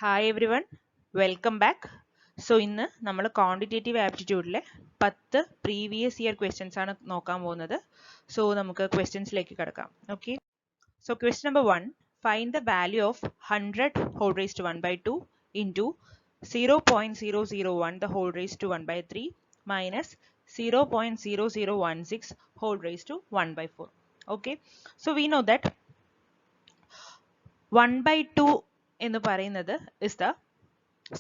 Hi everyone, welcome back. So ഇന്ന് നമ്മൾ quantitative ആപ്റ്റിറ്റ്യൂഡിലെ 10 previous year questions ആണ് നോക്കാൻ പോകുന്നത്. സോ നമുക്ക് ക്വസ്റ്റ്യൻസിലേക്ക് കടക്കാം. Okay, so question number 1, find the value of 100 whole raised to 1 by 2 into 0.0001 the whole raised to 1 by 3 minus 0.0016 whole raised to 1 by 4. Okay, so we know that 1 by 2 എന്ന് പറയുന്നത് is the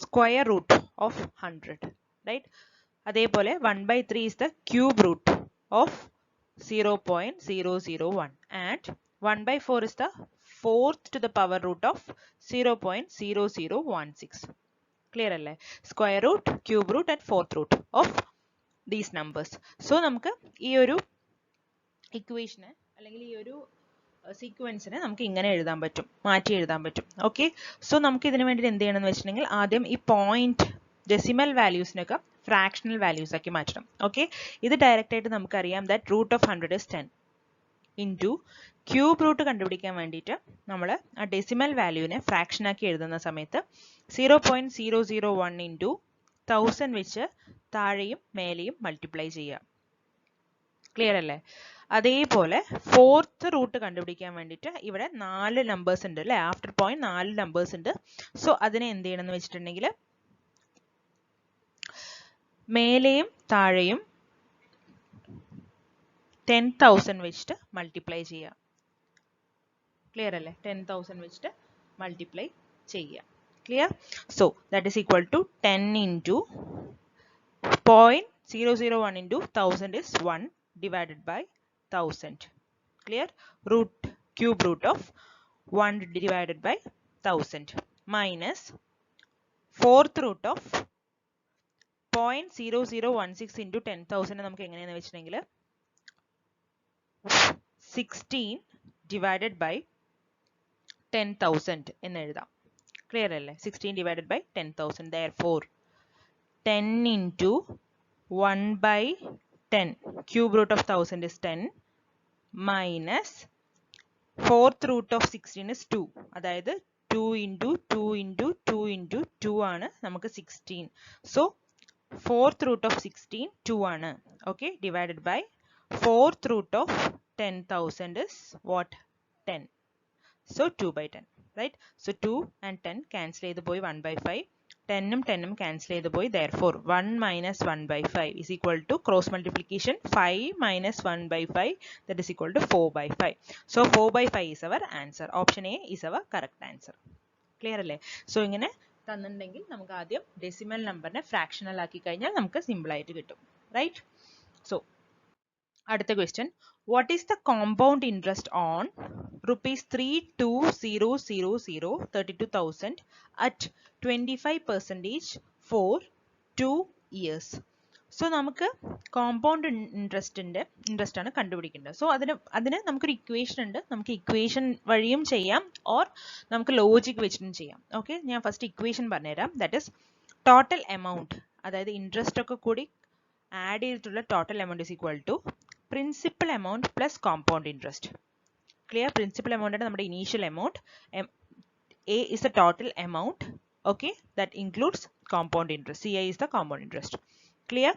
square root of 100, right? അതേപോലെ 1 by 3 is the cube root of 0.001 and 1 by 4 is the fourth to the power root of 0.0016. Clear അല്ലേ? Square root, cube root and fourth root of these numbers. So നമുക്ക് ഈ ഒരു ഇക്വേഷനെ അല്ലെങ്കിൽ ഈ ഒരു സീക്വൻസിനെ നമുക്ക് ഇങ്ങനെ എഴുതാൻ പറ്റും, മാറ്റി എഴുതാൻ പറ്റും. ഓക്കെ, സോ നമുക്ക് ഇതിനു വേണ്ടി എന്ത് ചെയ്യണമെന്ന് വെച്ചിട്ടുണ്ടെങ്കിൽ ആദ്യം ഈ പോയിന്റ് ഡെസിമൽ വാല്യൂസിനൊക്കെ ഫ്രാക്ഷണൽ വാല്യൂസ് ആക്കി മാറ്റണം. ഓക്കെ, ഇത് ഡയറക്റ്റ് ആയിട്ട് നമുക്കറിയാം that root of 100 is 10 into cube root കണ്ടുപിടിക്കാൻ വേണ്ടിയിട്ട് നമ്മൾ ആ ഡെസിമൽ വാല്യൂവിനെ ഫ്രാക്ഷൻ ആക്കി എഴുതുന്ന സമയത്ത് 0.001 ഇൻറ്റു 1000 വെച്ച് താഴെയും മേലെയും മൾട്ടിപ്ലൈ ചെയ്യുക. ക്ലിയർ അല്ലേ? അതേപോലെ ഫോർത്ത് റൂട്ട് കണ്ടുപിടിക്കാൻ വേണ്ടിയിട്ട് ഇവിടെ 4 നമ്പേഴ്സ് ഉണ്ട് അല്ലേ? ആഫ്റ്റർ പോയിന്റ് 4 നമ്പേഴ്സ് ഉണ്ട്. സോ അതിനെ എന്ത് ചെയ്യണം എന്ന് വെച്ചിട്ടുണ്ടെങ്കിൽ മേലെയും താഴെയും 10,000 വെച്ചിട്ട് മൾട്ടിപ്ലൈ ചെയ്യുക. ക്ലിയർ അല്ലേ? 10,000 വെച്ചിട്ട് മൾട്ടിപ്ലൈ ചെയ്യുക. Clear? So that is equal to 10 into 0.001 into 1000 is 1 divided by 1000. Clear? Root, cube root of 1 divided by 1000 minus fourth root of 0.0016 into 10,000 നമുക്ക് എങ്ങനെയാണെന്ന് വെച്ചിട്ടുണ്ടെങ്കിൽ 16 divided by 10,000 എന്ന് എഴുതാം. ക്ലിയർ അല്ലേ? 16 divided by 10,000. Therefore 10 into 1 by 10, cube root of 1000 is 10 minus fourth root of 16 is 2. അതായത് 2 into 2 into 2 into 2 ആണ് നമുക്ക് 16. So fourth root of 16 2 ആണ്. Okay, divided by fourth root of 10,000 is what? 10. So 2 by 10, right? So 2 and 10 cancel ചെയ്ത് പോയി 1 by 5. 10 ഉം 10 ഉം cancel ചെയ്ത് പോയി. Therefore 1 minus 1 by 5 is equal to cross multiplication 5 minus 1 by 5, that is equal to 4 by 5. So 4 by 5 is our answer. Option A is our correct answer. Clear അല്ലേ? So ഇങ്ങനെ തന്നിട്ടുണ്ടെങ്കിൽ നമുക്ക് ആദ്യം ഡെസിമൽ നമ്പറിനെ ഫ്രാക്ഷണൽ ആക്കി കഴിഞ്ഞാൽ നമുക്ക് സിമ്പിൾ ആയിട്ട് കിട്ടും, റൈറ്റ്? സോ അടുത്ത question, what is the compound interest on rupees 32,000 32,000 at 25% for 2 years? So നമുക്ക് കോമ്പൗണ്ട് ഇൻട്രസ്റ്റ് ആണ് കണ്ടുപിടിക്കേണ്ടത്. സോ അതിന് നമുക്കൊരു ഇക്വേഷൻ ഉണ്ട്. നമുക്ക് ഇക്വേഷൻ വഴിയും ചെയ്യാം ഓർ നമുക്ക് ലോജിക് വെച്ചിട്ടും ചെയ്യാം. ഓക്കെ, ഞാൻ ഫസ്റ്റ് ഇക്വേഷൻ പറഞ്ഞുതരാം. ദാറ്റ് ഇസ് ടോട്ടൽ എമൗണ്ട്, അതായത് ഇൻട്രസ്റ്റ് ഒക്കെ കൂടി ആഡ് ചെയ്തിട്ടുള്ള total amount is equal to principal amount plus compound interest. Clear? Principal amount ആണ് നമ്മുടെ initial amount. A is the total amount, okay, that includes compound interest. CI is the compound interest. Clear?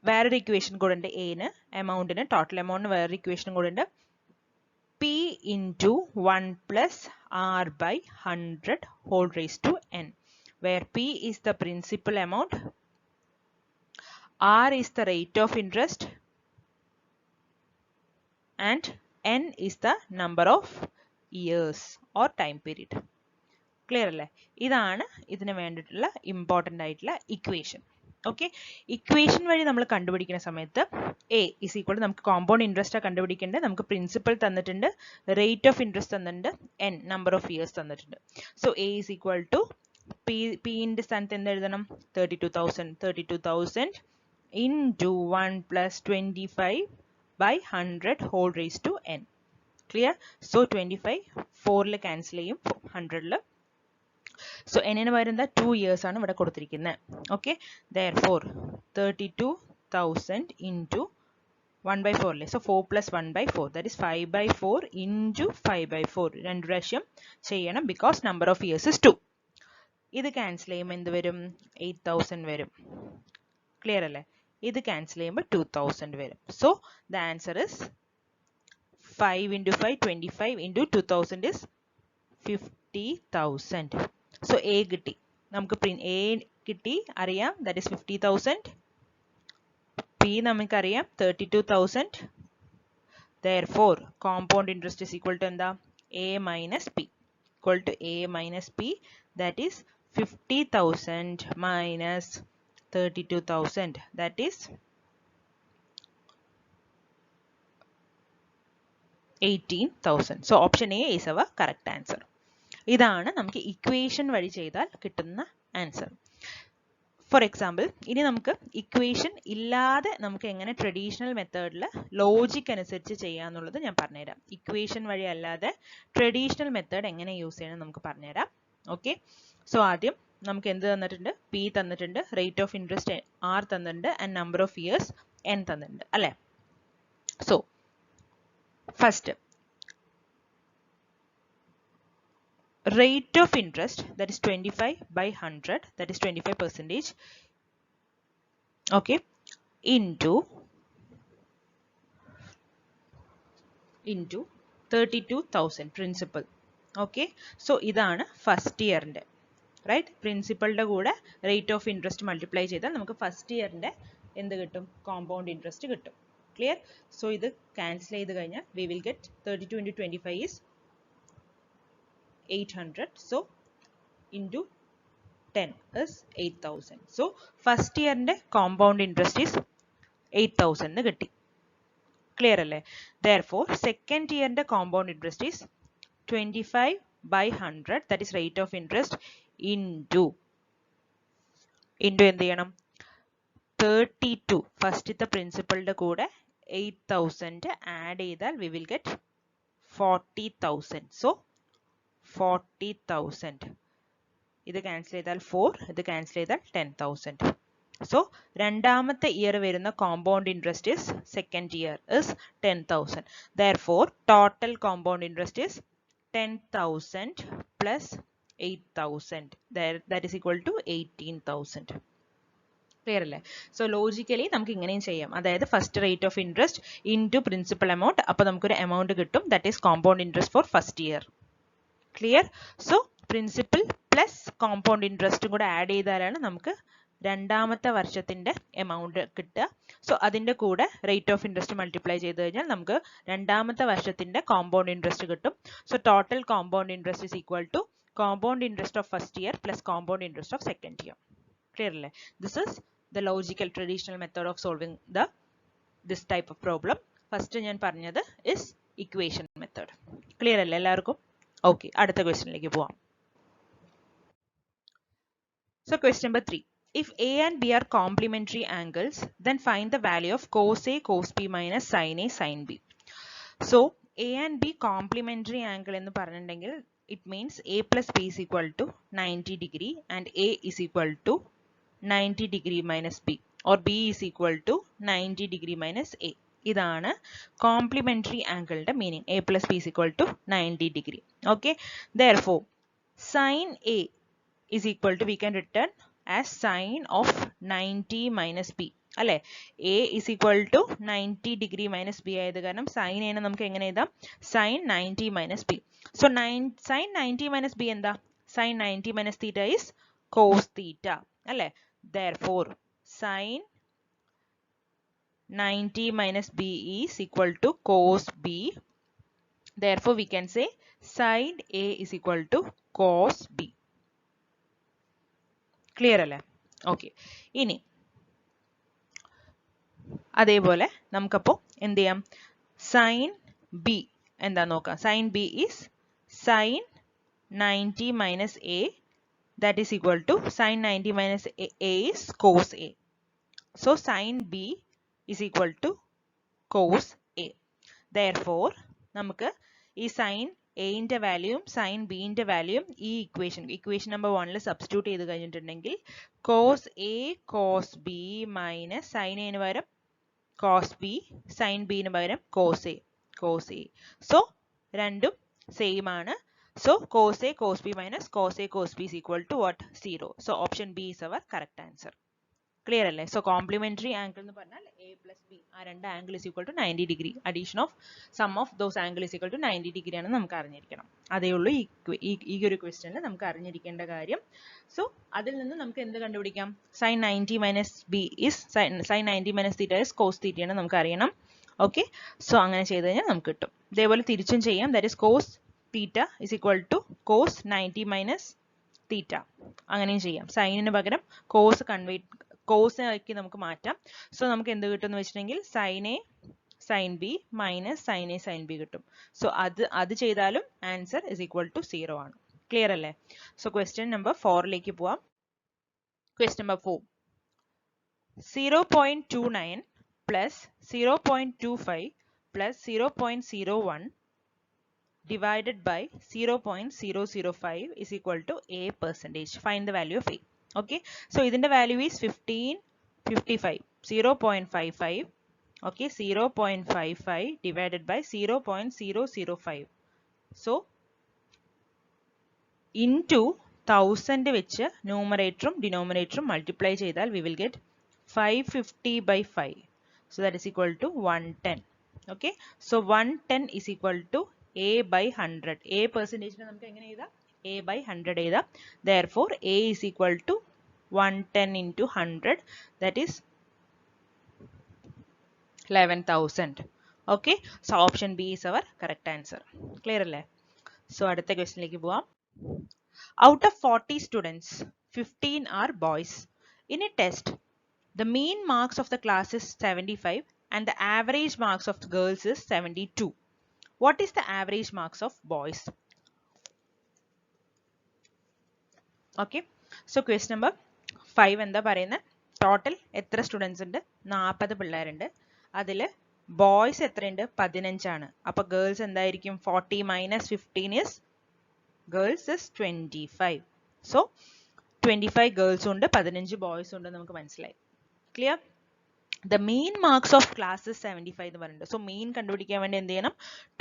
വേറൊരു equation കൂടെ ഉണ്ട്. A ന് എമൗണ്ടിന് total എമൗണ്ടിന് വേറൊരു equation കൂടെ ഉണ്ട്. P into 1 plus R by 100 whole raised to N, where P is the principal amount, R is the rate of interest and N is the number of years or time period. Clear അല്ലേ? ഇതാണ് ഇതിന് വേണ്ടിയിട്ടുള്ള important ആയിട്ടുള്ള equation. Okay, equation വഴി നമ്മൾ കണ്ടുപിടിക്കുന്ന സമയത്ത് A is equal to നമുക്ക് കോമ്പൗണ്ട് ഇൻട്രസ്റ്റ് കണ്ടുപിടിക്കേണ്ടത്. നമുക്ക് പ്രിൻസിപ്പൽ തന്നിട്ടുണ്ട്, റേറ്റ് ഓഫ് ഇൻട്രസ്റ്റ് തന്നിട്ടുണ്ട്, എൻ നമ്പർ ഓഫ് ഇയേഴ്സ് തന്നിട്ടുണ്ട്. So A is equal to പിന്റെ സ്ഥാനത്ത് എന്ത് എഴുതണം? 32,000 into 1 plus 25 by 100 whole raised to n. Clear? So 25 4ൽ cancel ചെയ്യും, 100ൽ. സോ എന്നിന് പകരം എന്താ? 2 years ആണ് ഇവിടെ കൊടുത്തിരിക്കുന്നത്. ഓക്കെ, therefore 32,000 into 1 by 4 അല്ലേ? So 4 plus 1 by 4, that is 5 by 4 into 5 by 4. രണ്ട് പ്രാവശ്യം ചെയ്യണം, because number of years is 2. ഇത് ക്യാൻസൽ ചെയ്യുമ്പോൾ എന്ത് വരും? 8000 വരും. ക്ലിയർ അല്ലേ? ഇത് ക്യാൻസൽ ചെയ്യുമ്പോൾ 2000 വരും. So the answer is 5 into 5, 25 into 2000 is 50,000. So A കിട്ടി. നമുക്ക് A കിട്ടി അറിയാം, that is 50,000. P നമുക്കറിയാം 32,000. Therefore compound interest is equal to എന്താ? A minus P. Equal to A minus P, that is 50,000 minus 32,000, that is 18,000. So option A is our correct answer. ഇതാണ് നമുക്ക് equation വഴി ചെയ്താൽ കിട്ടുന്ന answer. For example, ഇനി നമുക്ക് equation ഇല്ലാതെ നമുക്ക് എങ്ങനെ ട്രഡീഷണൽ മെത്തേഡിൽ ലോജിക് അനുസരിച്ച് ചെയ്യാന്നുള്ളത് ഞാൻ പറഞ്ഞുതരാം. ഇക്വേഷൻ വഴി അല്ലാതെ ട്രഡീഷണൽ മെത്തേഡ് എങ്ങനെ യൂസ് ചെയ്യണം നമുക്ക് പറഞ്ഞുതരാം. ഓക്കെ, സോ ആദ്യം നമുക്ക് എന്ത് തന്നിട്ടുണ്ട്? പി തന്നിട്ടുണ്ട്, റേറ്റ് ഓഫ് ഇൻട്രസ്റ്റ് ആർ തന്നിട്ടുണ്ട്, and number of years N തന്നിട്ടുണ്ട് അല്ലേ? So first rate of interest, that is 25 by 100, that is 25%, okay, into 32,000 principal. Okay, so ഇതാണ് ഫസ്റ്റ് ഇയറിന്റെ, റൈറ്റ്? പ്രിൻസിപ്പളിന്റെ കൂടെ റേറ്റ് ഓഫ് ഇൻട്രസ്റ്റ് മൾട്ടിപ്ലൈ ചെയ്താൽ നമുക്ക് first ഇയറിന്റെ എന്ത് കിട്ടും? Compound interest കിട്ടും. ക്ലിയർ? സോ ഇത് ക്യാൻസൽ ചെയ്ത് കഴിഞ്ഞാൽ we will get 32 into 25 is 800. So into 10 is 8,000. So first year ന്റെ compound interest is 8,000 എന്ന് കിട്ടി. ക്ലിയർ അല്ലേ? Therefore second year ന്റെ compound interest is 25 by 100, that is rate of interest, into എന്ത് ചെയ്യണം? 32 ഫസ്റ്റത്തെ പ്രിൻസിപ്പളിന്റെ കൂടെ 8,000 ആഡ് ചെയ്താൽ we will get 40,000. So 40,000. ഇത് ക്യാൻസൽ ചെയ്താൽ 4, ഇത് ക്യാൻസൽ ചെയ്താൽ 10,000. സോ രണ്ടാമത്തെ ഇയർ വരുന്ന compound interest is second year is 10,000. Therefore total compound interest is 10,000 plus 8,000. That is equal to 18,000. Clear അല്ലേ? സോ ലോജിക്കലി നമുക്ക് ഇങ്ങനെയും ചെയ്യാം. അതായത് first rate of interest into principal amount, അപ്പോൾ നമുക്കൊരു എമൗണ്ട് കിട്ടും, that is compound interest for first year. Clear? So principal plus compound ഇൻട്രസ്റ്റും കൂടെ ആഡ് ചെയ്താലാണ് നമുക്ക് രണ്ടാമത്തെ വർഷത്തിന്റെ എമൗണ്ട് കിട്ടുക. സോ അതിന്റെ കൂടെ റേറ്റ് ഓഫ് ഇൻട്രസ്റ്റ് മൾട്ടിപ്ലൈ ചെയ്ത് കഴിഞ്ഞാൽ നമുക്ക് രണ്ടാമത്തെ വർഷത്തിന്റെ കോമ്പൗണ്ട് ഇൻട്രസ്റ്റ് കിട്ടും. So total compound interest is equal to compound interest of first year plus compound interest of second year. Clear അല്ലേ? This is the logical traditional method of solving this type of problem. First ഞാൻ പറഞ്ഞത് is equation method. Clear അല്ലേ എല്ലാവർക്കും? Okay, അടുത്ത ക്വസ്റ്റ്യനിലേക്ക് പോവാം. So question number 3. If A and B are complementary angles, then find the value of cos A cos B minus sin A sin B. So A and B complementary angle എന്ന് പറഞ്ഞിട്ടുണ്ടെങ്കിൽ it means A plus B is equal to 90 degree and A is equal to 90 degree minus B, or B is equal to 90 degree minus A. ഇതാണ് complementary ആംഗിളിന്റെ meaning. A plus B is equal to 90 degree. Okay, therefore sin A is equal to, we can return as sin of 90 minus B അല്ലേ? A is equal to 90 degree minus B ആയത് കാരണം sin A നെ നമുക്ക് എങ്ങനെ എഴുതാം? sin 90 minus B. So sin 90 minus B എന്താ? sin 90 minus theta is cos theta അല്ലേ? Therefore sin 90 minus B is equal to cos B. Therefore we can say sin A is equal to cos B. Clear അല്ലേ? Okay, ഇനി അതേപോലെ നമുക്കപ്പോൾ എന്ത് ചെയ്യാം? Sine B എന്താ നോക്കാം. Sine B is sine 90 minus A, that is equal to sine 90 minus A is cos A. So sine B is equal to cos A. Therefore നമുക്ക് ഈ സൈൻ എന്റെ വാല്യൂയും സൈൻ ബിന്റെ വാല്യൂയും ഈ ഇക്വേഷൻ നമ്പർ 1 സബ്സ്റ്റിറ്റ്യൂട്ട് ചെയ്ത് കഴിഞ്ഞിട്ടുണ്ടെങ്കിൽ cos A cos B minus sine എന് പകരം cos B, sine ബിന് പകരം കോസ് എ. സോ രണ്ടും സെയിം ആണ്. So cos A cos B minus cos A cos B is equal to what? 0. So option B is our correct answer. Clear അല്ലേ? So complementary angle എന്ന് പറഞ്ഞാൽ A plus B ആ രണ്ട് angle is equal to 90 degree. Addition of sum of those angle is equal to 90 degree ആണ് നമുക്ക് അറിഞ്ഞിരിക്കണം. അതേ ഉള്ളൂ ഈ ഒരു ക്വസ്റ്റ്യനിൽ നമുക്ക് അറിഞ്ഞിരിക്കേണ്ട കാര്യം. സോ അതിൽ നിന്ന് നമുക്ക് എന്ത് കണ്ടുപിടിക്കാം? sin 90 minus B is sin 90 minus theta is cos theta ആണ് നമുക്ക് അറിയണം. ഓക്കെ, സോ അങ്ങനെ ചെയ്ത് കഴിഞ്ഞാൽ നമുക്ക് കിട്ടും. ഇതേപോലെ തിരിച്ചും ചെയ്യാം. That is cos theta is equal to cos 90 minus theta. അങ്ങനെയും ചെയ്യാം. സൈനിന് പകരം കോസ് കോസിനാക്കി നമുക്ക് മാറ്റാം. സോ നമുക്ക് എന്ത് കിട്ടും എന്ന് വെച്ചിട്ടുണ്ടെങ്കിൽ sin A sin B minus sin A sin B കിട്ടും. സോ അത് ചെയ്താലും ആൻസർ is equal to 0 ആണ്. ക്ലിയർ അല്ലേ? സോ ക്വസ്റ്റ്യൻ നമ്പർ 4ലേക്ക് പോവാം. Question number 4. 0.29 plus 0.25 plus 0.01 divided by 0.005 is equal to a percentage. Find the value of a. Okay, so ഇതിന്റെ value is 15, 55, 0.55. Okay, 0.55 divided by 0.005. So into 1000 വെച്ച് ന്യൂമറേറ്ററും ഡിനോമിനേറ്ററും multiply ചെയ്താൽ we will get 550 by 5. So that is equal to 110. Okay, so 110 is equal to a by 100. A percentage നമുക്ക് എങ്ങനെ എഴുതാം? a by 100 എഴുതാം. Therefore a is equal to 110 into 100, that is 11,000. Okay, so option B is our correct answer. Clear അല്ലേ? So അടുത്ത ക്വസ്റ്റ്യനിലേക്ക് പോവാം. Out of 40 students, 15 are boys. In a test, the mean marks of the class is 75 and the average marks of the girls is 72. What is the average marks of boys? Okay, so question number 5 എന്താ പറയുന്നത്? Total എത്ര students ഉണ്ട്? 40 പിള്ളേരുണ്ട്. അതിൽ boys എത്രയുണ്ട്? 15 ആണ്. അപ്പൊ girls എന്തായിരിക്കും? 40 minus 15 is girls is 25. So 25 girls ഉണ്ട്, 15 boys ഉണ്ട്, നമുക്ക് മനസ്സിലായി. Clear? The mean marks of class is 75 എന്ന് പറയുന്നുണ്ട്. So mean കണ്ടുപിടിക്കാൻ വേണ്ടി എന്ത് ചെയ്യണം?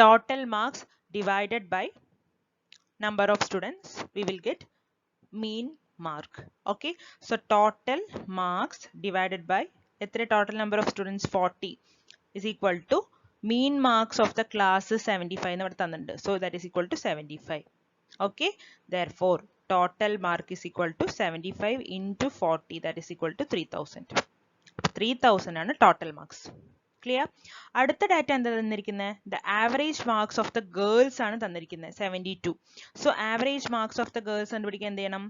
Total marks divided by number of students, we will get mean mark. Okay, so total marks divided by എത്ര total number of students? 40 is equal to mean marks of the class is 75 എന്ന് ഇവിടെ തന്നിട്ടുണ്ട്. So that is equal to 75. Okay, therefore total mark is equal to 75 into 40, that is equal to 3000. 3000 ആണ് total marks. Clear? അടുത്ത data എന്താ തന്നിരിക്കുന്നത്? The average marks of the girls ആണ് തന്നിരിക്കുന്നത് 72. So average marks of the girls കണ്ടുപിടിക്കാൻ എന്ത് ചെയ്യണം?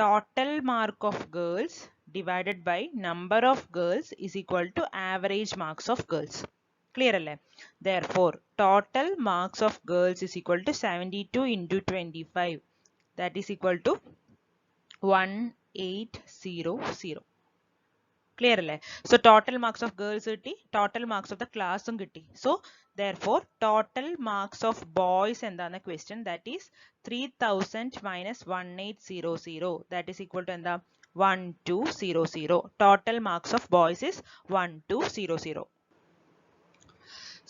Total mark of girls divided by number of girls is equal to average marks of girls. Clear അല്ലേ? Therefore total marks of girls is equal to 72 into 25, that is equal to 1800. Clear അല്ലേ? So total marks of girls കിട്ടി, total marks of the class ഉം കിട്ടി. So therefore total marks of boys എന്താണ് question? That is 3000 minus 1800, that is equal to എന്താ? 1200. Total marks of boys is 1200.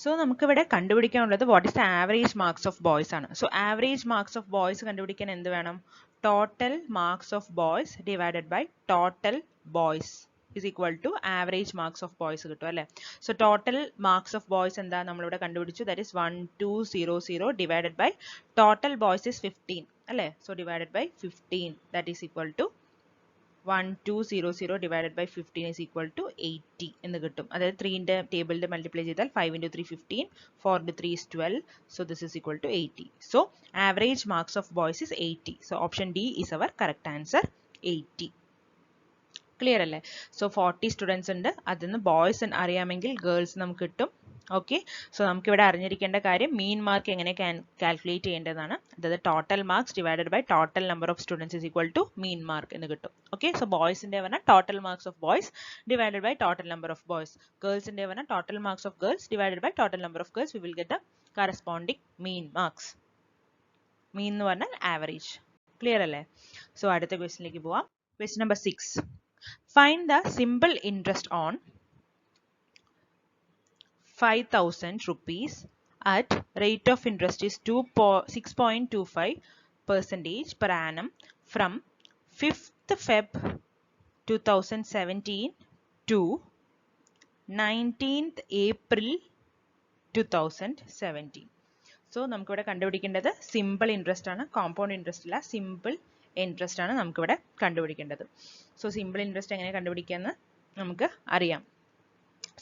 So നമുക്ക് ഇവിടെ കണ്ടുപിടിക്കാനുള്ളത് what is the average marks of boys ആണ്. So average marks of boys കണ്ടുപിടിക്കാൻ എന്ത് വേണം? Total marks of boys divided by total boys is equal to average marks of boys കിട്ടും അല്ലേ? So total marks of boys എന്താ നമ്മളിവിടെ കണ്ടുപിടിച്ചു? That is 1200 divided by total boys is 15 അല്ലേ? So divided by 15, that is equal to 1200 divided by 15 is equal to 80 എന്ന് കിട്ടും. അതായത് 3ന്റെ ടേബിളിൽ മൾട്ടിപ്ലൈ ചെയ്താൽ 5 into 3 15, 4 into 3 is 12, so this is equal to 80. So average marks of boys is 80. So option D is our correct answer, 80. Clear അല്ലേ? So 40 students ഉണ്ട്, അതിൽ boys അറിയാമെങ്കിൽ girls നമുക്ക് കിട്ടും. ഓക്കെ, സോ നമുക്ക് ഇവിടെ അറിഞ്ഞിരിക്കേണ്ട കാര്യം മീൻ മാർക്ക് എങ്ങനെ കാൽക്കുലേറ്റ് ചെയ്യേണ്ടതാണ്. അതായത് total marks divided by total number of students is equal to mean mark എന്ന് കിട്ടും. ഓക്കെ, സോ ബോയ്സിന്റെ പറഞ്ഞാൽ total marks of boys divided by total number of boys, ഗേൾസിന്റെ പറഞ്ഞാൽ total marks of girls divided by total number of girls, we will get the corresponding mean marks. Mean എന്ന് പറഞ്ഞാൽ average. Clear അല്ലേ? So അടുത്ത ക്വസ്റ്റ്യനിലേക്ക് പോവാം. Question number 6. Find the simple interest on 5,000 rupees at rate of interest is 6.25% per annum from 5th Feb 2017 to 19th April 2017. So നമുക്കിവിടെ കണ്ടുപിടിക്കേണ്ടത് simple interest ആണ്, compound interest അല്ല, സിമ്പിൾ ഇൻട്രസ്റ്റ് ആണ് നമുക്കിവിടെ കണ്ടുപിടിക്കേണ്ടത്. സോ സിമ്പിൾ ഇൻട്രസ്റ്റ് എങ്ങനെ കണ്ടുപിടിക്കാമെന്ന് നമുക്ക് അറിയാം.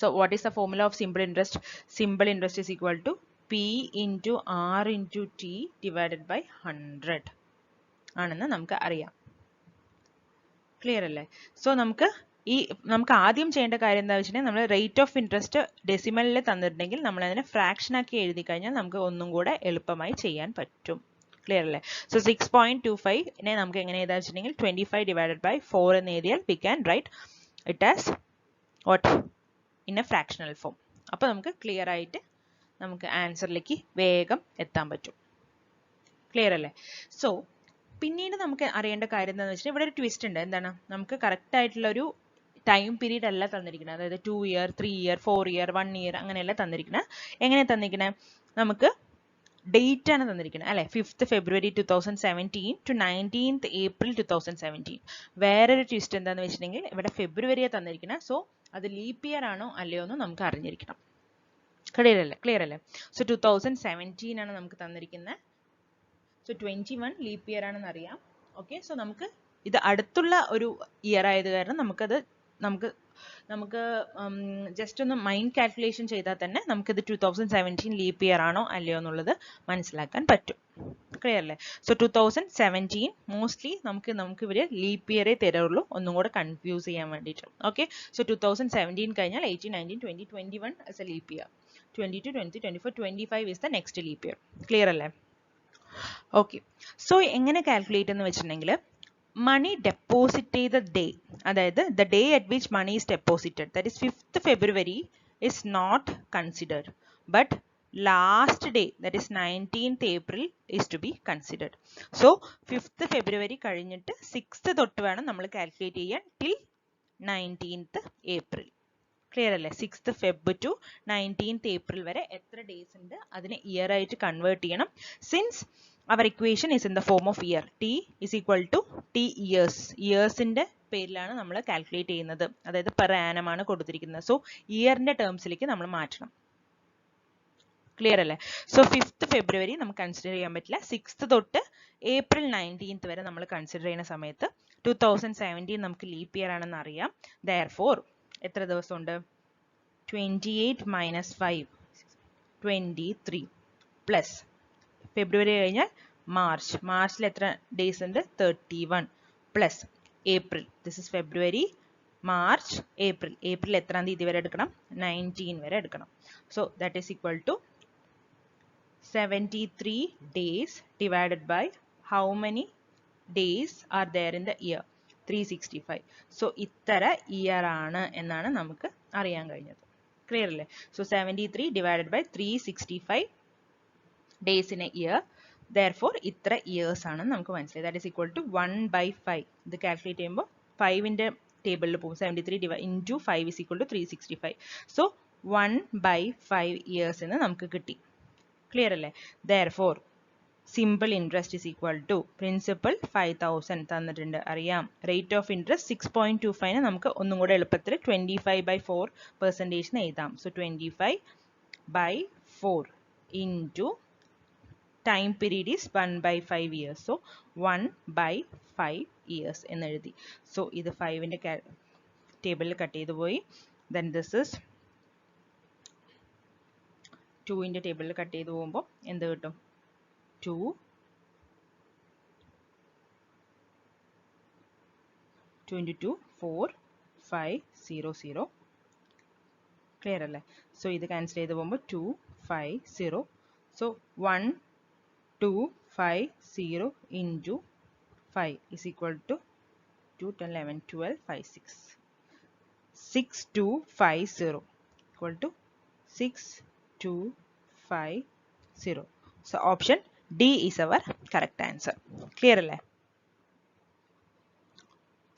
So what is the formula of simple interest? Simple interest is equal to P into R into T divided by 100 ആണെന്ന് നമുക്ക് അറിയാം. ക്ലിയർ അല്ലേ? സോ നമുക്ക് ആദ്യം ചെയ്യേണ്ട കാര്യം എന്താ വെച്ചിട്ടുണ്ടെങ്കിൽ നമ്മൾ റേറ്റ് ഓഫ് ഇൻട്രസ്റ്റ് ഡെസിമലിൽ തന്നിട്ടുണ്ടെങ്കിൽ നമ്മൾ അതിനെ ഫ്രാക്ഷൻ ആക്കി എഴുതി കഴിഞ്ഞാൽ നമുക്ക് ഒന്നും കൂടെ എളുപ്പമായി ചെയ്യാൻ പറ്റും. ക്ലിയർ അല്ലേ? സോ 6.25 നമുക്ക് എങ്ങനെ എഴുതാ വെച്ചിട്ടുണ്ടെങ്കിൽ 25 divided by 4 എന്ന് എഴുതിയാൽ we can write it as what? In a fractional form. അപ്പോൾ നമുക്ക് ക്ലിയർ ആയിട്ട് നമുക്ക് ആൻസറിലേക്ക് വേഗം എത്താൻ പറ്റും. ക്ലിയർ അല്ലേ? സോ പിന്നീട് നമുക്ക് അറിയേണ്ട കാര്യം എന്താണെന്ന് വെച്ചാൽ ഇവിടെ ഒരു ട്വിസ്റ്റ് ഉണ്ട്. എന്താണ്? നമുക്ക് കറക്റ്റ് ആയിട്ടുള്ള ഒരു ടൈം പീരീഡ് അല്ല തന്നിരിക്കുന്നത്. അതായത് 2 year 3 year 4 year 1 year അങ്ങനെയല്ല തന്നിരിക്കുന്നത്. എങ്ങനെ തന്നിരിക്കുന്നത്? നമുക്ക് ഡേറ്റ് ആണ് തന്നിരിക്കുന്നത് അല്ലെ? 5th February 2017 to 19th April 2017. വേറൊരു ട്വിസ്റ്റ് എന്താണെന്ന് വെച്ചിട്ടുണ്ടെങ്കിൽ ഇവിടെ ഫെബ്രുവരിയാണ് തന്നിരിക്കുന്നത്. സോ അത് ലീപ്പ് ഇയർ ആണോ അല്ലയോ എന്ന് നമുക്ക് അറിഞ്ഞിരിക്കണം. ക്ലിയർ അല്ലേ? സോ 2017 ആണ് നമുക്ക് തന്നിരിക്കുന്നത്. സോ 21 ലീപ്പ് ഇയർ ആണെന്ന് അറിയാം. ഓക്കെ, സോ നമുക്ക് ഇത് അടുത്തുള്ള ഒരു ഇയർ ആയത് കാരണം നമുക്ക് ജസ്റ്റ് ഒന്ന് മൈൻഡ് കാൽക്കുലേഷൻ ചെയ്താൽ തന്നെ നമുക്കിത് 2017 ലീപ്പ് ഇയർ ആണോ അല്ലയോ എന്നുള്ളത് മനസ്സിലാക്കാൻ പറ്റും. ക്ലിയർ അല്ലേ? സോ 2017 മോസ്റ്റ്ലി നമുക്ക് ഇവര് ലീപ്പ് ഇയറേ തരുള്ളൂ, ഒന്നും കൂടെ കൺഫ്യൂസ് ചെയ്യാൻ വേണ്ടിയിട്ട്. ഓക്കെ, സോ 2017 കഴിഞ്ഞാൽ 18, 19, 20, 21 as a leap year. 22, 23, 24, 25 is the next leap year. Clear അല്ലേ? ഓക്കെ, സോ എങ്ങനെ കാൽക്കുലേറ്റ് എന്ന് വെച്ചിട്ടുണ്ടെങ്കിൽ മണി ഡെപ്പോസിറ്റ് ചെയ്ത ഡേ, അതായത് the day at which money is deposited, that is 5th February is not considered, but last day, that is 19th April is to be considered. So 5th February കഴിഞ്ഞിട്ട് 6th തൊട്ട് വേണം നമ്മൾ calculate ചെയ്യാൻ till 19th April. Clear അല്ലേ? 6th Feb to 19th April വരെ എത്ര days ഉണ്ട് അതിനെ ഇയർ ആയിട്ട് കൺവേർട്ട് ചെയ്യണം. Since our equation is in the form of year, t is equal to t years. ഇയേഴ്സിന്റെ പേരിലാണ് നമ്മൾ കാൽക്കുലേറ്റ് ചെയ്യുന്നത്, അതായത് പെർ ആനം ആണ് കൊടുത്തിരിക്കുന്നത്. സോ ഇയറിന്റെ ടേംസിലേക്ക് നമ്മൾ മാറ്റണം. ക്ലിയർ അല്ലേ? സോ 5th February നമുക്ക് കൺസിഡർ ചെയ്യാൻ പറ്റില്ല. 6th തൊട്ട് April 19th വരെ നമ്മൾ കൺസിഡർ ചെയ്യുന്ന സമയത്ത് 2017 നമുക്ക് ലീപ്പ് ഇയർ ആണെന്ന് അറിയാം. Therefore എത്ര ദിവസമുണ്ട്? 28 minus 5 23 പ്ലസ് ഫെബ്രുവരി കഴിഞ്ഞാൽ മാർച്ചിൽ എത്ര ഡേയ്സ് ഉണ്ട്? 31 plus April, this is February March April എത്രാം തീയതി വരെ എടുക്കണം? 19 വരെ എടുക്കണം. So that is equal to 73 days divided by how many days are there in the year? 365. So ഇത്ര ഇയർ ആണ് എന്നാണ് നമുക്ക് അറിയാൻ കഴിഞ്ഞത്. ക്ലിയർ അല്ലേ? So 73 divided by 365 days in a year. Therefore ഇത്ര ഇയേഴ്സ് ആണ് നമുക്ക് മനസ്സിലായി. That is equal to 1/5. ഇത് കാൽക്കുലേറ്റ് ചെയ്യുമ്പോൾ 5ന്റെ ടേബിളിൽ പോകും. 73 into 5 is equal to 365. So 1/5 years എന്ന് നമുക്ക് കിട്ടി. ക്ലിയർ അല്ലേ? Therefore simple interest is equal to principal 5000 തന്നിട്ടുണ്ട് അറിയാം. റേറ്റ് ഓഫ് ഇൻട്രസ്റ്റ് 6.25 നമുക്ക് ഒന്നും കൂടെ എളുപ്പത്തിൽ 25/4% എഴുതാം. So 25/4 into time period is 1/5 years. So 1/5 years എന്ന് എഴുതി. സോ ഇത് 5ന്റെ ടേബിളിൽ കട്ട് ചെയ്തു പോയി. Then this is 2ന്റെ ടേബിളിൽ കട്ട് ചെയ്തു പോകുമ്പോൾ എന്ത് കിട്ടും? 2 into 2 4 5 0 0. ക്ലിയർ അല്ലേ? സോ ഇത് ക്യാൻസൽ ചെയ്ത് പോകുമ്പോൾ 2 5 0. So 1 2 5 0 into 5 is equal to 2 10 11 12 5 6 6 2 5 0 equal to 6 2 5 0. So option D is our correct answer. Clear അല്ലേ?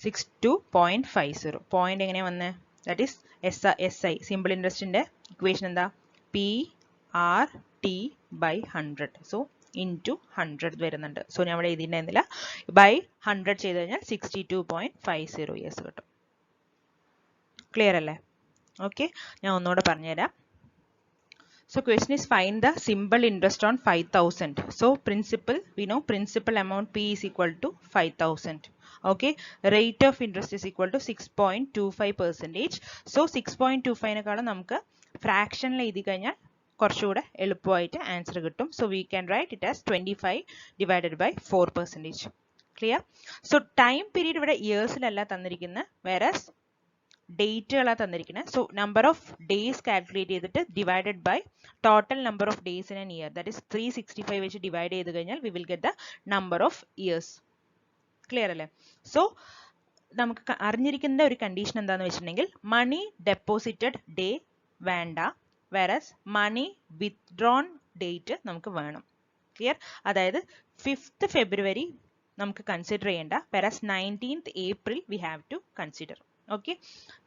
62.50. പോയിന്റ് എങ്ങനെ വന്നേ? That is SI. സിമ്പിൾ ഇൻട്രസ്റ്റിന്റെ ഇക്വേഷൻ എന്താ? P RT by 100. So into 100 വരുന്നുണ്ട്. സോ ഞാൻ ഇവിടെ എഴുതിയിട്ടുണ്ടായിരുന്നില്ല. ബൈ 100 ചെയ്ത് കഴിഞ്ഞാൽ 62.50 ഇയേഴ്സ് കിട്ടും. ക്ലിയർ അല്ലേ? ഓക്കെ, ഞാൻ ഒന്നുകൂടെ പറഞ്ഞുതരാം. So question is find the simple interest on 5,000. So principal, we know principal amount P is equal to 5,000. Okay, rate of interest is equal to 6.25%. So 6.25 നെക്കാളും നമുക്ക് ഫ്രാക്ഷനിൽ എഴുതി കഴിഞ്ഞാൽ കുറച്ചുകൂടെ എളുപ്പമായിട്ട് ആൻസർ കിട്ടും. So we can write it as 25 divided by 4%. Clear? So time period ഇവിടെ ഇയേഴ്സിലല്ല തന്നിരിക്കുന്നത്, whereas ഡേറ്റുകളാണ് തന്നിരിക്കുന്നത്. So number of days calculate ചെയ്തിട്ട് divided by total number of days in an year, that is 365 വെച്ച് ഡിവൈഡ് ചെയ്ത് കഴിഞ്ഞാൽ we will get the number of years. Clear അല്ലേ? So നമുക്ക് അറിഞ്ഞിരിക്കുന്ന ഒരു കണ്ടീഷൻ എന്താണെന്ന് വെച്ചിട്ടുണ്ടെങ്കിൽ മണി ഡെപ്പോസിറ്റഡ് ഡേ വേണ്ട, വേറസ് മണി വിത്ഡ്രോൺ ഡേറ്റ് നമുക്ക് വേണം. ക്ലിയർ? അതായത് 5th February നമുക്ക് കൺസിഡർ ചെയ്യേണ്ട, whereas 19th April we have to consider. Okay,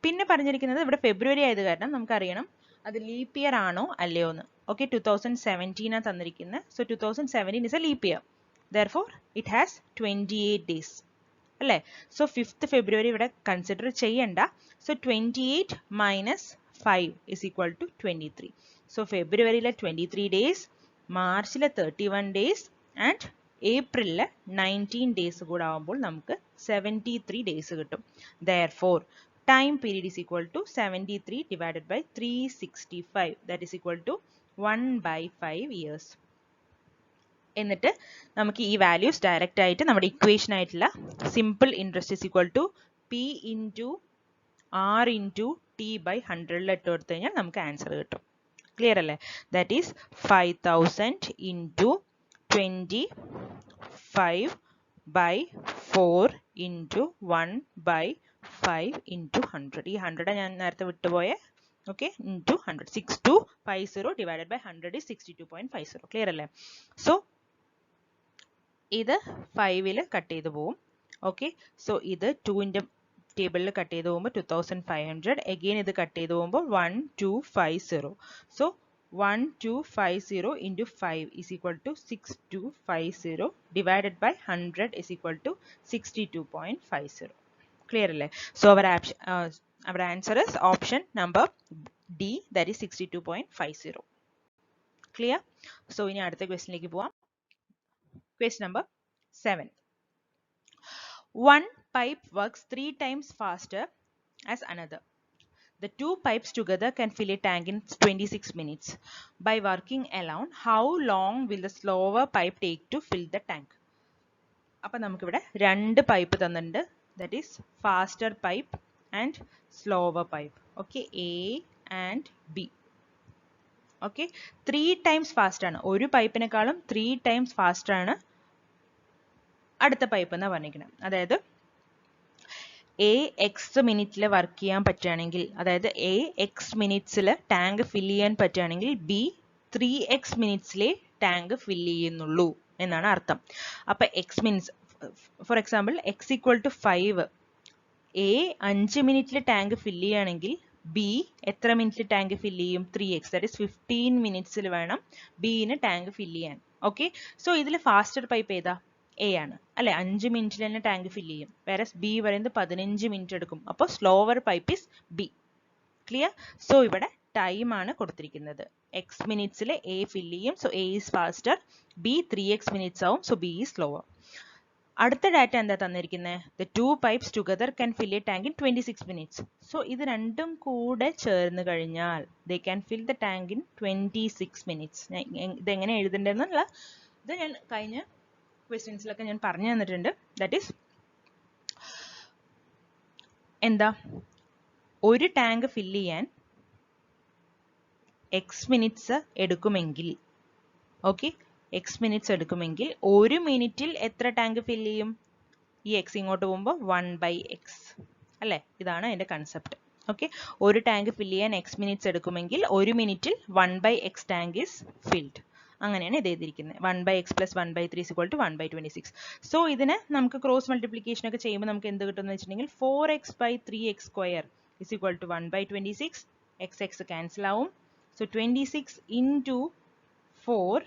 പിന്നെ പറഞ്ഞിരിക്കുന്നത് ഇവിടെ ഫെബ്രുവരി ആയത് കാരണം നമുക്കറിയണം അത് ലീപ്പ് ഇയർ ആണോ അല്ലയോ എന്ന്. ഓക്കെ, 2017 ആണ് തന്നിരിക്കുന്നത്. So 2017 is a leap year, therefore it has 28 days അല്ലേ? സോ 5th February ഇവിടെ കൺസിഡർ ചെയ്യണ്ട. So 28 minus 5 is equal to 23. So ഫെബ്രുവരിയിലെ 23 ഡേയ്സ്, മാർച്ചിലെ 31 ഡേയ്സ് ആൻഡ് ഏപ്രിലിലെ 19 ഡേയ്സ് കൂടെ ആവുമ്പോൾ നമുക്ക് 73 ഡേയ്സ് കിട്ടും. Therefore, time period is equal to 73 divided by 365. That is equal to 1/5 years. എന്നിട്ട് നമുക്ക് ഈ വാല്യൂസ് ഡയറക്റ്റ് ആയിട്ട് നമ്മുടെ ഇക്വേഷൻ ആയിട്ടുള്ള simple interest is equal to P into R into T by 100 ഇട്ട് കൊടുത്തു കഴിഞ്ഞാൽ നമുക്ക് ആൻസർ കിട്ടും. ക്ലിയർ അല്ലേ? That is 5000 into 25 by 4 into 1/5 into 100. ഈ 100 ഞാൻ നേരത്തെ വിട്ടുപോയെ. Okay, into 100. 6250 divided by 100 is 62.50. Clear അല്ലേ? സോ ഇത് 5ൽ കട്ട് ചെയ്ത് പോവും. ഓക്കെ, സോ ഇത് 2ന്റെ ടേബിളിൽ കട്ട് ചെയ്ത് പോകുമ്പോൾ 2500. അഗെയിൻ ഇത് കട്ട് ചെയ്ത് പോകുമ്പോൾ 1250. So 1250 into 5 is equal to 6250 divided by 100 is equal to 62.50. Clear അല്ലേ? So our answer is option number D, that is 62.50. Clear? So ഇനി അടുത്ത ക്വസ്റ്റ്യനിലേക്ക് പോവാം. Question number 7. One pipe works 3 times faster as another. The two pipes together can fill a tank in 26 minutes. By working alone, how long will the slower pipe take to fill the tank? അപ്പോൾ നമുക്ക് ഇവിടെ രണ്ട് pipe തന്നിട്ടുണ്ട്, that is faster pipe and slower pipe. Okay, A and B. Okay, 3 times faster ആണ്, ഒരു പൈപ്പിനേക്കാളും 3 times faster ആണ് അടുത്ത pipe എന്നാ പറഞ്ഞിരിക്കുന്നത്. അതായത് A x മിനിറ്റിൽ വർക്ക് ചെയ്യാൻ പറ്റുകയാണെങ്കിൽ, അതായത് A x മിനിറ്റ്സിൽ ടാങ്ക് ഫില്ല് ചെയ്യാൻ പറ്റുകയാണെങ്കിൽ B 3x മിനിറ്റ്സിലെ ടാങ്ക് ഫില്ല് ചെയ്യുന്നുള്ളൂ എന്നാണ് അർത്ഥം. അപ്പൊ x minutes, for example x equal to 5, A 5 മിനിറ്റിൽ ടാങ്ക് ഫില്ല് ചെയ്യുകയാണെങ്കിൽ B എത്ര മിനിറ്റിൽ ടാങ്ക് ഫില്ല് ചെയ്യും? 3x, ദാറ്റ് ഇസ് 15 മിനിറ്റ്സിൽ വേണം ബിന് ടാങ്ക് ഫില്ല് ചെയ്യാൻ. ഓക്കെ, സോ ഇതിൽ ഫാസ്റ്റർ പൈപ്പ് ഏതാ? A ആണ് അല്ലെ, 5 മിനിറ്റിൽ തന്നെ ടാങ്ക് ഫില്ല് ചെയ്യും. വേറസ് B പറയുന്നത് 15 മിനിറ്റ് എടുക്കും. അപ്പോൾ slower pipe is B. Clear? So ഇവിടെ ടൈം ആണ് കൊടുത്തിരിക്കുന്നത്. x മിനിറ്റ്സിൽ A ഫില്ല് ചെയ്യും, so A is faster. B 3x minutes ആവും, സോ B is slower. അടുത്ത ഡാറ്റ എന്താ തന്നിരിക്കുന്നത്? The two pipes together can fill a tank in 26 minutes. So ഇത് രണ്ടും കൂടെ ചേർന്ന് കഴിഞ്ഞാൽ they can fill the tank in 26 minutes. ഇതെങ്ങനെ എഴുതണ്ടെന്നുള്ള ഇത് ഞാൻ കഴിഞ്ഞ ക്വസ്റ്റ്യൻസിലൊക്കെ ഞാൻ പറഞ്ഞു തന്നിട്ടുണ്ട്. ദാറ്റ് ഈസ് എന്താ, ഒരു ടാങ്ക് ഫില്ല് ചെയ്യാൻ x മിനിറ്റ്സ് എടുക്കുമെങ്കിൽ, ഓക്കെ, x മിനിറ്റ്സ് എടുക്കുമെങ്കിൽ ഒരു മിനിറ്റിൽ എത്ര ടാങ്ക് ഫില്ല് ചെയ്യും? ഈ x ഇങ്ങോട്ട് പോകുമ്പോൾ 1/x അല്ലേ? ഇതാണ് അതിന്റെ കൺസെപ്റ്റ്. ഓക്കെ, ഒരു ടാങ്ക് ഫില്ല് ചെയ്യാൻ x മിനിറ്റ്സ് എടുക്കുമെങ്കിൽ ഒരു മിനിറ്റിൽ 1/x ടാങ്ക് ഈസ് ഫിൽഡ്. അങ്ങനെയാണ് ഇത് എഴുതിയിരിക്കുന്നത്. 1/x plus 1/3 is equal to 1/26. So ഇതിനെ നമുക്ക് ക്രോസ് മൾട്ടിപ്ലിക്കേഷൻ ഒക്കെ ചെയ്യുമ്പോൾ നമുക്ക് എന്ത് കിട്ടുമെന്ന് വെച്ചിട്ടുണ്ടെങ്കിൽ 4x by 3x square is equal to 1/26. x cancel ആവും. So 26 into 4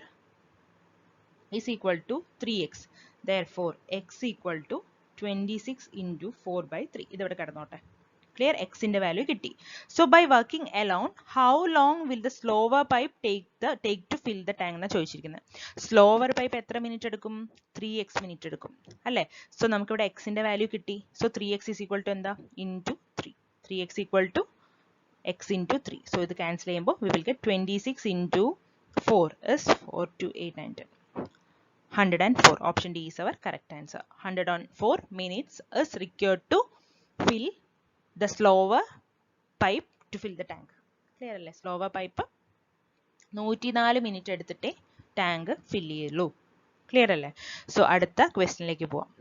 is equal to 3x. Therefore, x equal to 26 into 4 by 3. ഇതവിടെ കടന്നോട്ടെ. Clear? X ന്റെ value കിട്ടി. So by working alone, how long will the slower pipe take to fill the tank എന്നാ ചോദിച്ചിരിക്കുന്നത്. Slower pipe എത്ര minute എടുക്കും? 3x minute എടുക്കും. അല്ലേ? So നമുക്കിവിടെ x ന്റെ value കിട്ടി. So 3x is equal to എന്താ? Into 3. 3x equal to x into 3. So ഇത് cancel ചെയ്യുമ്പോൾ we will get 26 into 4 is 4 to 8 9 10. 104. Option D is our correct answer. 104 minutes is required to fill the slower pipe to fill the tank. Clear അല്ലേ? Slower pipe 104 minute എടുത്തിട്ടേ tank ഫിൽ ചെയ്യുള്ളൂ. Clear അല്ലേ? So അടുത്ത ക്വസ്റ്റ്യനിലേക്ക് പോവാം.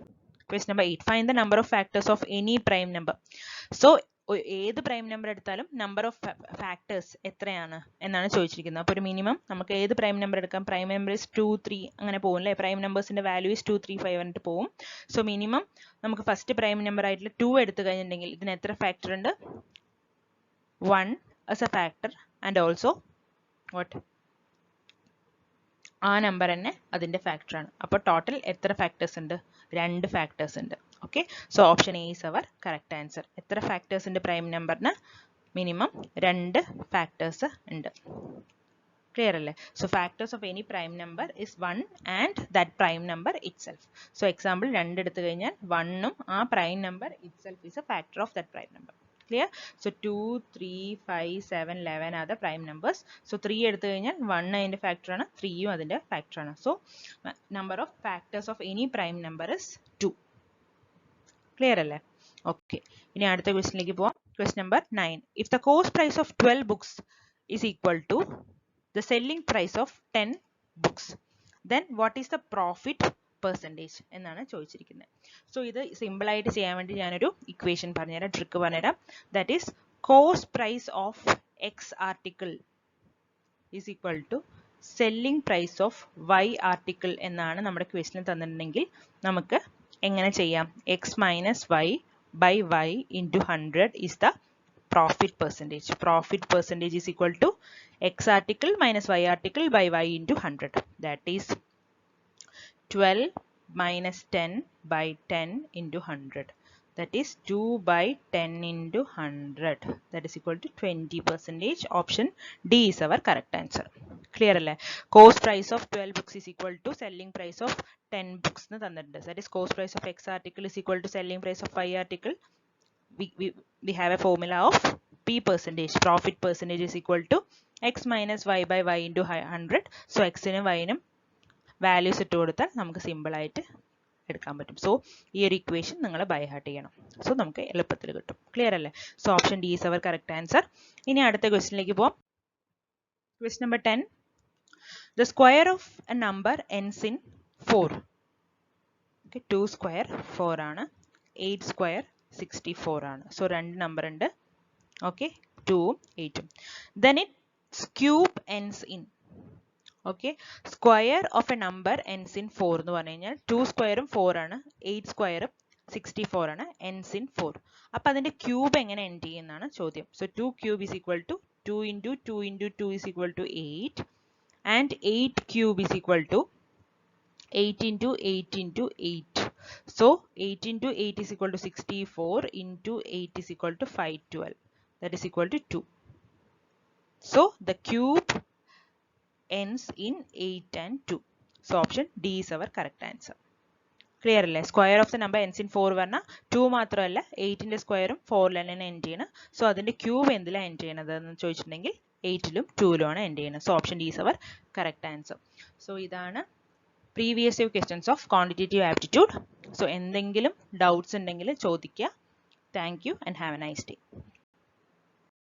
Question number 8. Find the number of factors of any prime number. So ഏത് prime number എടുത്താലും number of factors എത്രയാണ് എന്നാണ് ചോദിച്ചിരിക്കുന്നത്. അപ്പോൾ ഒരു മിനിമം നമുക്ക് ഏത് പ്രൈം നമ്പർ എടുക്കാം? പ്രൈം നമ്പർ ഇസ് 2 3 അങ്ങനെ പോകും അല്ലേ? പ്രൈം നമ്പേഴ്സിന്റെ വാല്യൂ ഇസ് 2 3 5 എന്നിട്ട് പോകും. സോ മിനിമം നമുക്ക് ഫസ്റ്റ് പ്രൈം നമ്പർ ആയിട്ടുള്ള 2 എടുത്തു കഴിഞ്ഞിട്ടുണ്ടെങ്കിൽ ഇതിന് എത്ര ഫാക്ടർ ഉണ്ട്? 1 as a factor and also what? ആ നമ്പർ തന്നെ അതിന്റെ ഫാക്ടർ ആണ്. അപ്പോൾ ടോട്ടൽ എത്ര ഫാക്ടേഴ്സ് ഉണ്ട്? 2 ഫാക്ടേഴ്സ് ഉണ്ട്. Okay, so option A is our correct answer. എത്ര ഫാക്ടേഴ്സ് ഉണ്ട് പ്രൈം നമ്പറിന്? മിനിമം 2 ഫാക്ടേഴ്സ് ഉണ്ട്. ക്ലിയർ അല്ലേ? So factors of any prime number is 1 and that prime number itself. So example 2 എടുത്തു കഴിഞ്ഞാൽ 1 ഉം ആ prime number itself is a factor of that prime number. Clear? So 2 3 5 7 11 are the prime numbers. So 3 എടുത്തു കഴിഞ്ഞാൽ 1 അതിന്റെ factor ആണ്, 3 ഉം അതിന്റെ ഫാക്ടർ ആണ്. So number of factors of any prime number is 2. Clear അല്ലേ? ഓക്കെ, ഇനി അടുത്ത ക്വസ്റ്റ്യനിലേക്ക് പോവാം. Question number 9. If the cost price of 12 books is equal to the selling price of 10 books, then what is the profit percentage എന്നാണ് ചോദിച്ചിരിക്കുന്നത്. So ഇത് simple ആയിട്ട് ചെയ്യാൻ വേണ്ടി ഞാനൊരു ഇക്വേഷൻ പറഞ്ഞുതരാം, ട്രിക്ക് പറഞ്ഞുതരാം. That is cost price of X article is equal to selling price of Y article എന്നാണ് നമ്മുടെ ക്വസ്റ്റ്യൻ തന്നിട്ടുണ്ടെങ്കിൽ നമുക്ക് എങ്ങനെ ചെയ്യാം? X minus Y by Y into 100 is the profit percentage. Profit percentage is equal to x article minus y article by y into 100. That is 12 minus 10 by 10 into 100. That is 2 by 10 into 100. That is equal to 20%. Option D is our correct answer. Clear alle? Cost price of 12 books is equal to selling price of 10 books. That is cost price of x article is equal to selling price of y article. We have a formula of P percentage. Profit percentage is equal to x minus y by y into 100. So x നും y നും values ഇട്ട് കൊടുത്താൽ നമുക്ക് simple ആയിട്ട് എടുക്കാൻ പറ്റും. So ഈ ഒരു ഇക്വേഷൻ നിങ്ങൾ ബൈ ഹാർട്ട് ചെയ്യണം. സോ നമുക്ക് എളുപ്പത്തിൽ കിട്ടും. ക്ലിയർ അല്ലേ? So option D is our correct answer. ഇനി അടുത്ത ക്വസ്റ്റ്യനിലേക്ക് പോവാം. Question number 10. The square of a number ends in 4. Okay, 2 square 4 ആണ്, 8 square 64 ആണ്. സോ രണ്ട് നമ്പർ ഉണ്ട്. ഓക്കെ, 2 ഉം 8 ഉം. Then its cube ends in. Okay, square of A number ends in 4 എന്ന് പറഞ്ഞു കഴിഞ്ഞാൽ 2 സ്ക്വയറും 4 ആണ്, 8 സ്ക്വയറും 64 ആണ്, ends in 4. അപ്പൊ അതിന്റെ ക്യൂബ് എങ്ങനെ എൻഡ് ചെയ്യുന്നതാണ് ചോദ്യം. So 2 cube is equal to 2 into 2 into 2 is equal to 8 and 8 cube is equal to 8 into 8 into 8. So 8 into 8 is equal to 64 into 8 is equal to 512. That is equal to 2. So the cube ends in 8 and 2. So option D is our correct answer. Clear അല്ലേ? Square of the number ends in 4 പറഞ്ഞാൽ 2 മാത്രമല്ല 8ന്റെ സ്ക്വയറും 4 തന്നെ end ചെയ്യണം. So അതിന്റെ cube എന്തിലാണ് end ചെയ്യണത് എന്ന് ചോദിച്ചിട്ടുണ്ടെങ്കിൽ 8ലും 2ലും ആണ് എൻഡ് ചെയ്യുന്നത്. So option D is our correct answer. So ഇതാണ് previous year questions of quantitative aptitude. So എന്തെങ്കിലും ഡൗട്ട്സ് ഉണ്ടെങ്കിൽ ചോദിക്കുക. Thank you and have a nice day.